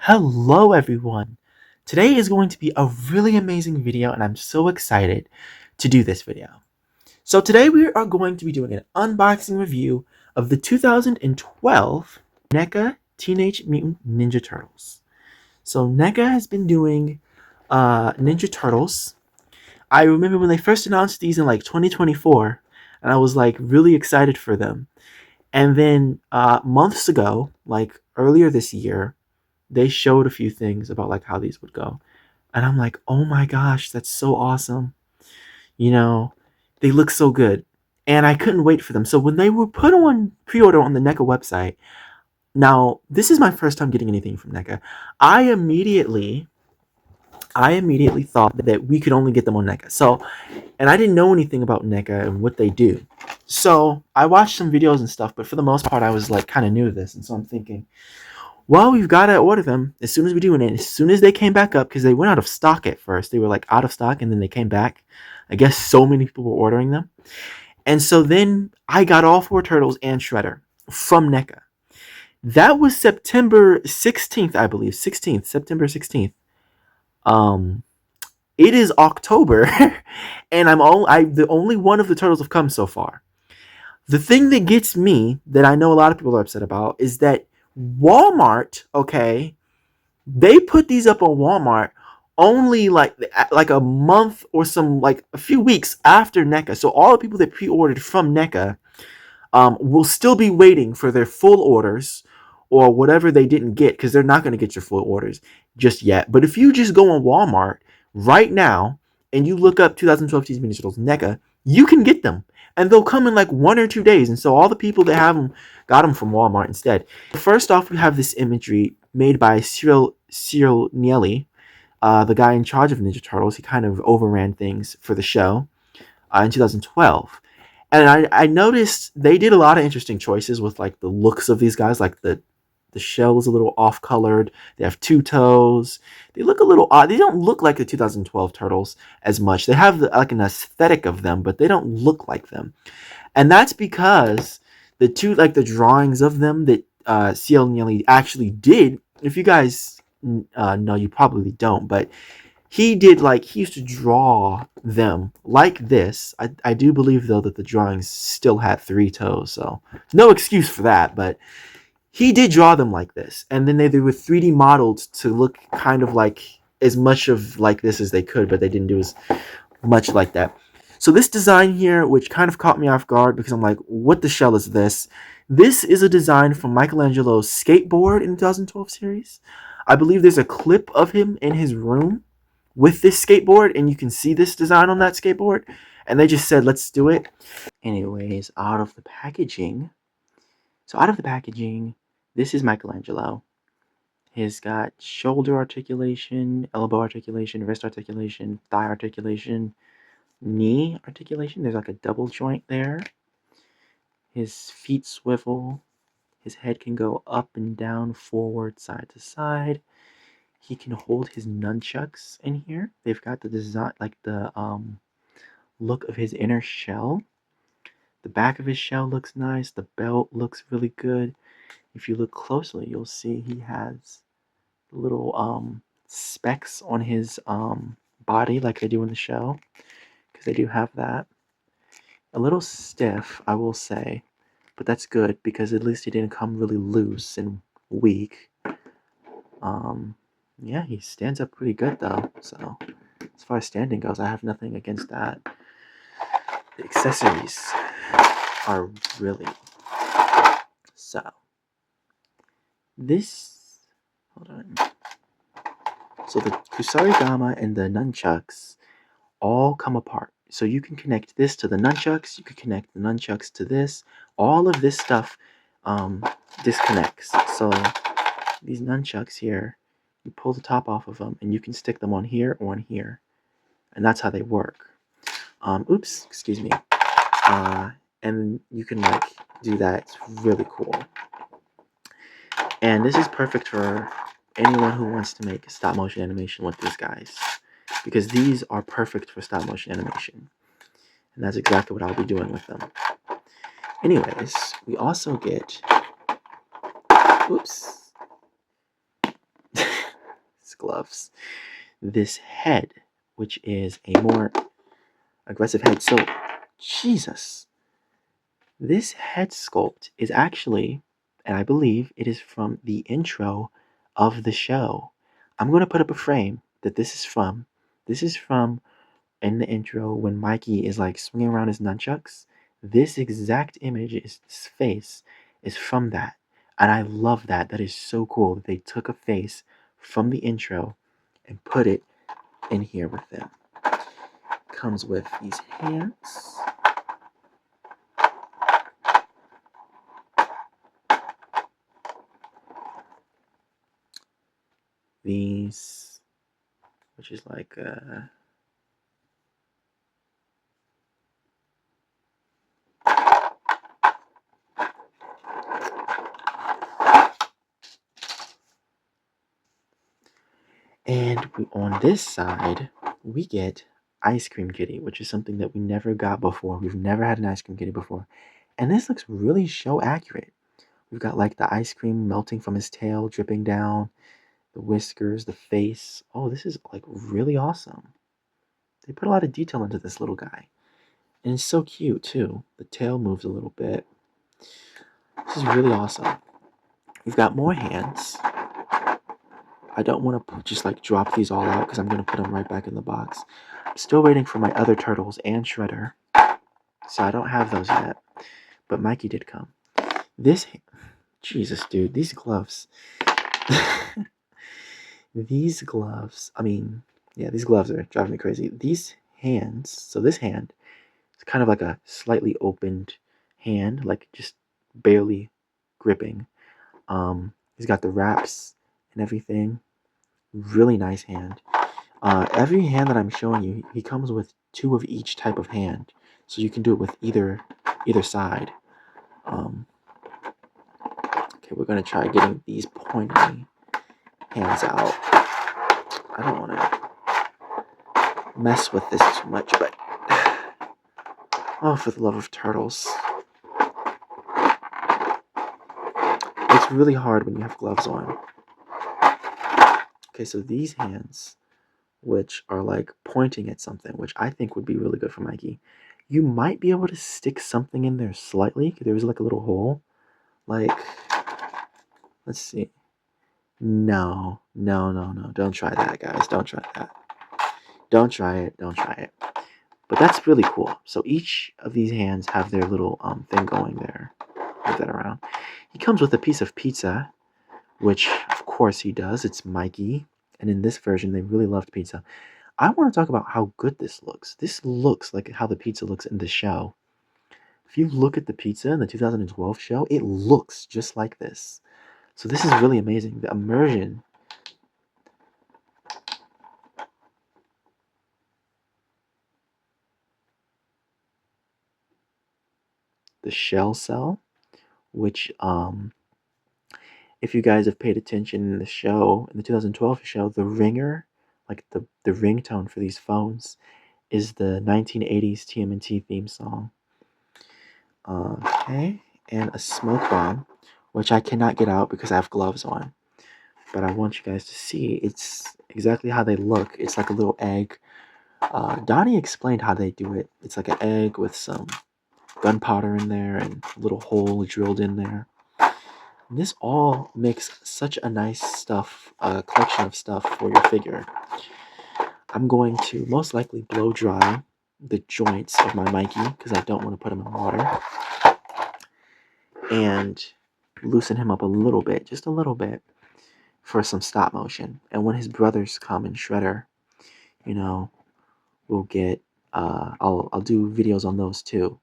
Hello everyone! Today is going to be a really amazing video and I'm so excited to do this video. So today we are going to be doing an unboxing review of the 2012 NECA Teenage Mutant Ninja Turtles. So NECA has been doing Ninja Turtles. I remember when they first announced these in like 2024 and I was like really excited for them. And then months ago, like earlier this year, they showed a few things about like how these would go. And I'm like, oh my gosh, that's so awesome. You know, they look so good. And I couldn't wait for them. So when they were put on pre-order on the NECA website, now this is my first time getting anything from NECA. I immediately thought that we could only get them on NECA. So, and I didn't know anything about NECA and what they do. So I watched some videos and stuff, but for the most part, I was like kind of new to this. And so I'm thinking, well, we've got to order them as soon as we do. And as soon as they came back up, because they went out of stock at first. They were like out of stock and then they came back. I guess so many people were ordering them. And so then I got all four Turtles and Shredder from NECA. That was September 16th, I believe. September 16th. It is October, and the only one of the Turtles have come so far. The thing that gets me, that I know a lot of people are upset about, is that Walmart, okay, they put these up on Walmart only like a month or like a few weeks after NECA. So all the people that pre-ordered from NECA will still be waiting for their full orders or whatever they didn't get, because they're not going to get your full orders just yet. But if you just go on Walmart right now and you look up 2012 Teenage Mutant Ninja Turtles NECA, you can get them. And they'll come in like 1 or 2 days. And so all the people that have them got them from Walmart instead. First off, we have this imagery made by Cyril Nieli, the guy in charge of Ninja Turtles. He kind of overran things for the show in 2012. And I noticed they did a lot of interesting choices with like the looks of these guys. Like the shell is a little off colored. They have 2 toes. They look a little odd. They don't look like the 2012 Turtles as much. They have like an aesthetic of them, but they don't look like them. And that's because the drawings of them that C.L. Neely actually did. If you guys know, you probably don't, but he used to draw them like this. I do believe though that the drawings still had 3 toes, so no excuse for that, but he did draw them like this, and then they were 3D modeled to look kind of like as much of like this as they could, but they didn't do as much like that. So this design here, which kind of caught me off guard because I'm like, what the shell is this? This is a design from Michelangelo's skateboard in the 2012 series. I believe there's a clip of him in his room with this skateboard, and you can see this design on that skateboard, and they just said, let's do it. Anyways, out of the packaging, this is Michelangelo. He's got shoulder articulation, elbow articulation, wrist articulation, thigh articulation, knee articulation. There's like a double joint there. His feet swivel. His head can go up and down, forward, side to side. He can hold his nunchucks in here. They've got the design, like the look of his inner shell. The back of his shell looks nice. The belt looks really good. If you look closely, you'll see he has little specks on his body like they do in the show, because they do have that. A little stiff, I will say, but that's good because at least he didn't come really loose and weak. Yeah, he stands up pretty good though, so as far as standing goes, I have nothing against that. The accessories are really... So this, hold on. So the Kusarigama and the nunchucks all come apart. So you can connect this to the nunchucks, you can connect the nunchucks to this. All of this stuff disconnects. So these nunchucks here, you pull the top off of them and you can stick them on here or on here. And that's how they work. Oops, excuse me. And you can like do that. It's really cool. And this is perfect for anyone who wants to make stop motion animation with these guys, because these are perfect for stop motion animation. And that's exactly what I'll be doing with them. Anyways, we also get... Oops. These gloves. This head, which is a more aggressive head. So, Jesus. This head sculpt is actually, and I believe it is from the intro of the show. I'm going to put up a frame that this is from. This is from in the intro when Mikey is like swinging around his nunchucks. This exact image, his face, is from that. And I love that. That is so cool that they took a face from the intro and put it in here with them. Comes with these hands. These, which is like and on this side, we get Ice Cream Kitty, which is something that we never got before. We've never had an Ice Cream Kitty before. And this looks really show accurate. We've got like the ice cream melting from his tail, dripping down, the whiskers, the face. Oh, this is like really awesome. They put a lot of detail into this little guy. And it's so cute too. The tail moves a little bit. This is really awesome. We've got more hands. I don't want to just like drop these all out because I'm going to put them right back in the box. I'm still waiting for my other turtles and Shredder. So I don't have those yet. But Mikey did come. This, Jesus, dude, these gloves. These gloves, these gloves are driving me crazy. These hands, so this hand is kind of like a slightly opened hand, like just barely gripping. He's got the wraps and everything. Really nice hand. Every hand that I'm showing you, he comes with 2 of each type of hand, so you can do it with either side. Okay, we're gonna try getting these pointy hands out. I don't want to mess with this too much, but oh, for the love of turtles. It's really hard when you have gloves on. Okay, so these hands, which are like pointing at something, which I think would be really good for Mikey. You might be able to stick something in there slightly. There was like a little hole. Like, let's see. No. Don't try that, guys. Don't try that. Don't try it. Don't try it. But that's really cool. So each of these hands have their little thing going there. Move that around. He comes with a piece of pizza, which of course he does. It's Mikey. And in this version, they really loved pizza. I want to talk about how good this looks. This looks like how the pizza looks in the show. If you look at the pizza in the 2012 show, it looks just like this. So this is really amazing. The immersion. The shell cell, which if you guys have paid attention in the show, in the 2012 show, the ringer, like the ringtone for these phones, is the 1980s TMNT theme song. Okay, and a smoke bomb, which I cannot get out because I have gloves on. But I want you guys to see, it's exactly how they look. It's like a little egg. Donnie explained how they do it. It's like an egg with some gunpowder in there and a little hole drilled in there. And this all makes such a nice collection of stuff for your figure. I'm going to most likely blow dry the joints of my Mikey because I don't want to put him in water. And loosen him up a little bit, just a little bit, for some stop motion. And when his brothers come in Shredder, we'll get, I'll do videos on those too.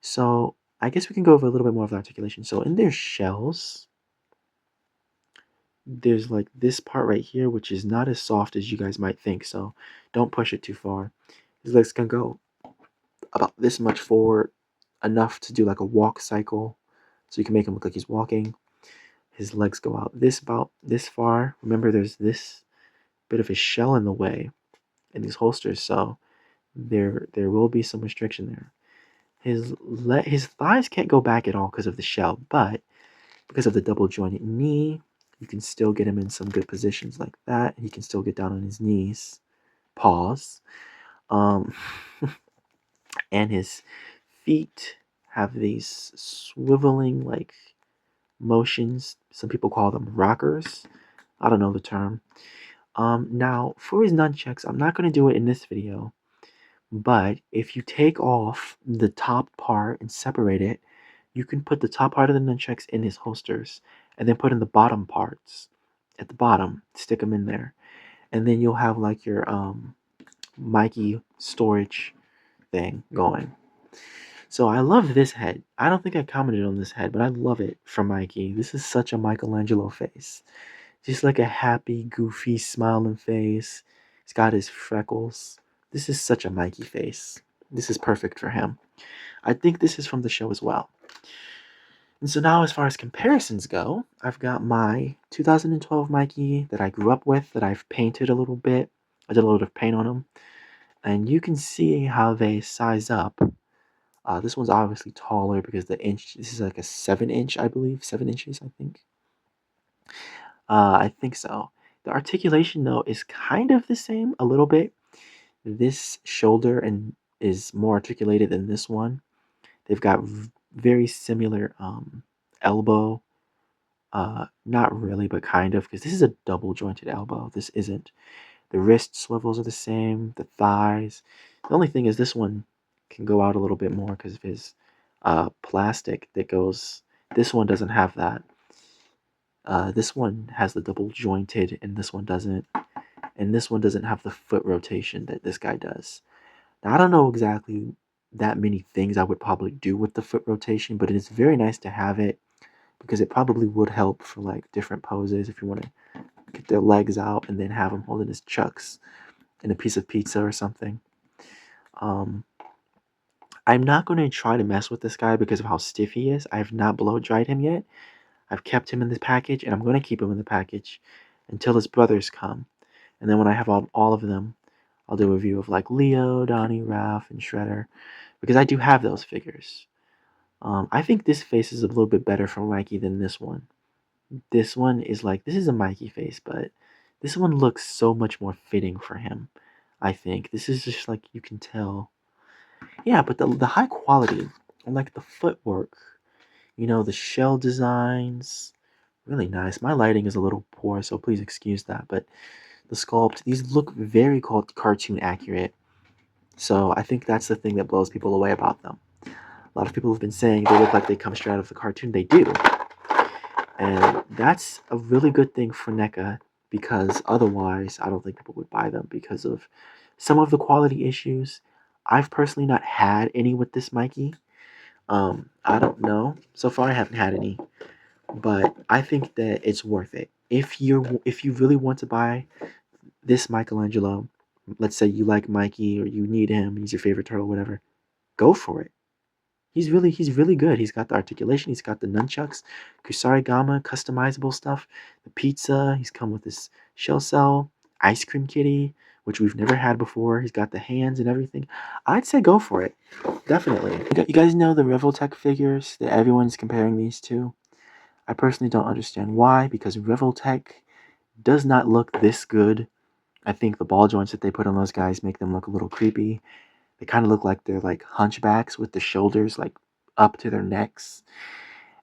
So I guess we can go over a little bit more of the articulation. So in their shells, there's like this part right here, which is not as soft as you guys might think. So don't push it too far. His legs can go about this much forward, enough to do like a walk cycle. So you can make him look like he's walking. His legs go out about this far. Remember, there's this bit of his shell in the way in these holsters, so there will be some restriction there. His thighs can't go back at all because of the shell, but because of the double jointed knee, You can still get him in some good positions like that. He can still get down on his knees, paws. Um, and his feet have these swiveling like motions. Some people call them rockers. I don't know the term. Now for his nunchucks, I'm not going to do it in this video, but if you take off the top part and separate it, you can put the top part of the nunchucks in his holsters and then put in the bottom parts at the bottom, stick them in there, and then you'll have like your Mikey storage thing going. So I love this head. I don't think I commented on this head, but I love it from Mikey. This is such a Michelangelo face. Just like a happy, goofy, smiling face. He's got his freckles. This is such a Mikey face. This is perfect for him. I think this is from the show as well. And so now as far as comparisons go, I've got my 2012 Mikey that I grew up with that I've painted a little bit. I did a little bit of paint on him. And you can see how they size up. This one's obviously taller because this is like a 7-inch, I believe. 7 inches, I think. I think so. The articulation, though, is kind of the same a little bit. This shoulder is more articulated than this one. They've got very similar elbow. Not really, but kind of, because this is a double jointed elbow. This isn't. The wrist swivels are the same. The thighs. The only thing is this one can go out a little bit more because of his plastic that goes. This one doesn't have that. This one has the double jointed, and this one doesn't. And this one doesn't have the foot rotation that this guy does. Now, I don't know exactly that many things I would probably do with the foot rotation, but it is very nice to have it because it probably would help for like different poses if you want to get their legs out and then have him holding his chucks in a piece of pizza or something. I'm not going to try to mess with this guy because of how stiff he is. I have not blow dried him yet. I've kept him in this package, and I'm going to keep him in the package until his brothers come. And then when I have all of them, I'll do a review of like Leo, Donnie, Raph, and Shredder, because I do have those figures. I think this face is a little bit better for Mikey than this one. This one is like, this is a Mikey face, but this one looks so much more fitting for him, I think. This is just like, you can tell. Yeah, but the high quality, and like the footwork, the shell designs, really nice. My lighting is a little poor, so please excuse that, but the sculpt, these look very cartoon accurate. So I think that's the thing that blows people away about them. A lot of people have been saying they look like they come straight out of the cartoon. They do. And that's a really good thing for NECA, because otherwise I don't think people would buy them because of some of the quality issues. I've personally not had any with this Mikey. I don't know. So far I haven't had any. But I think that it's worth it. If you really want to buy this Michelangelo, let's say you like Mikey or you need him, he's your favorite turtle, whatever, go for it. He's really good. He's got the articulation, he's got the nunchucks, Kusarigama, customizable stuff, the pizza, he's come with this shell cell, ice cream kitty, which we've never had before. He's got the hands and everything. I'd say go for it. Definitely. You guys know the Revoltech figures that everyone's comparing these to? I personally don't understand why, because Revoltech does not look this good. I think the ball joints that they put on those guys make them look a little creepy. They kind of look like they're like hunchbacks with the shoulders like up to their necks.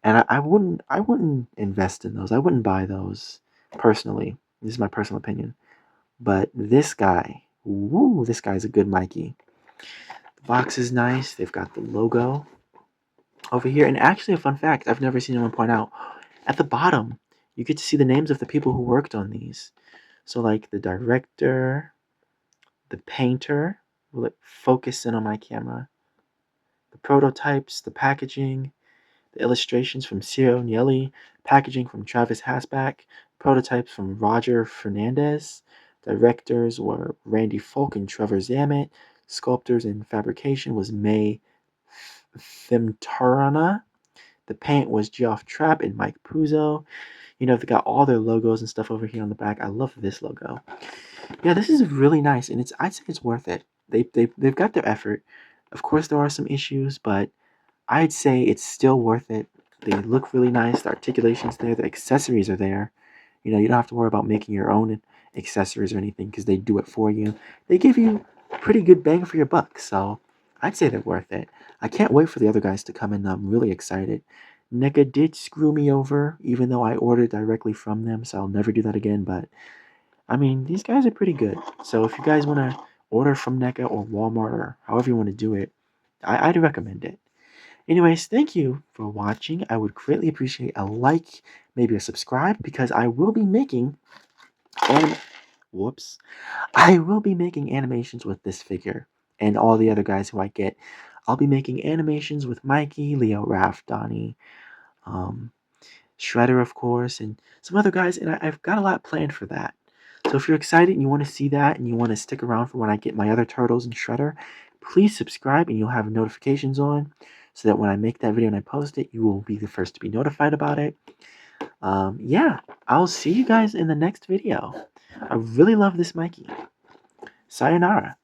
And I wouldn't invest in those. I wouldn't buy those personally. This is my personal opinion. But this guy, woo, this guy's a good Mikey. The box is nice. They've got the logo over here. And actually, a fun fact I've never seen anyone point out, at the bottom, you get to see the names of the people who worked on these. So like the director, the painter, will it focus in on my camera? The prototypes, the packaging, the illustrations from Ciro Nielli, packaging from Travis Hasback, prototypes from Roger Fernandez. Directors were Randy Folk and Trevor Zammit. Sculptors and fabrication was May Thimtarana. The paint was Geoff Trapp and Mike Puzo. They got all their logos and stuff over here on the back. I love this logo. Yeah, this is really nice, and I'd say it's worth it. They've got their effort. Of course, there are some issues, but I'd say it's still worth it. They look really nice. The articulation's there. The accessories are there. You know, you don't have to worry about making your own accessories or anything because they do it for you. They give you pretty good bang for your buck, so I'd say they're worth it. I can't wait for the other guys to come in. I'm really excited. NECA did screw me over, even though I ordered directly from them, so I'll never do that again. But I mean, these guys are pretty good. So if you guys want to order from NECA or Walmart or however you want to do it, I'd recommend it. Anyways, thank you for watching. I would greatly appreciate a like, maybe a subscribe, because I will be making anim- whoops. I will be making animations with this figure and all the other guys who I get. I'll be making animations with Mikey, Leo, Raph, Donnie, um, Shredder, of course, and some other guys, and I've got a lot planned for that. So if you're excited and you want to see that and you want to stick around for when I get my other turtles and Shredder, please subscribe and you'll have notifications on so that when I make that video and I post it, you will be the first to be notified about it. Yeah, I'll see you guys in the next video. I really love this Mikey. Sayonara.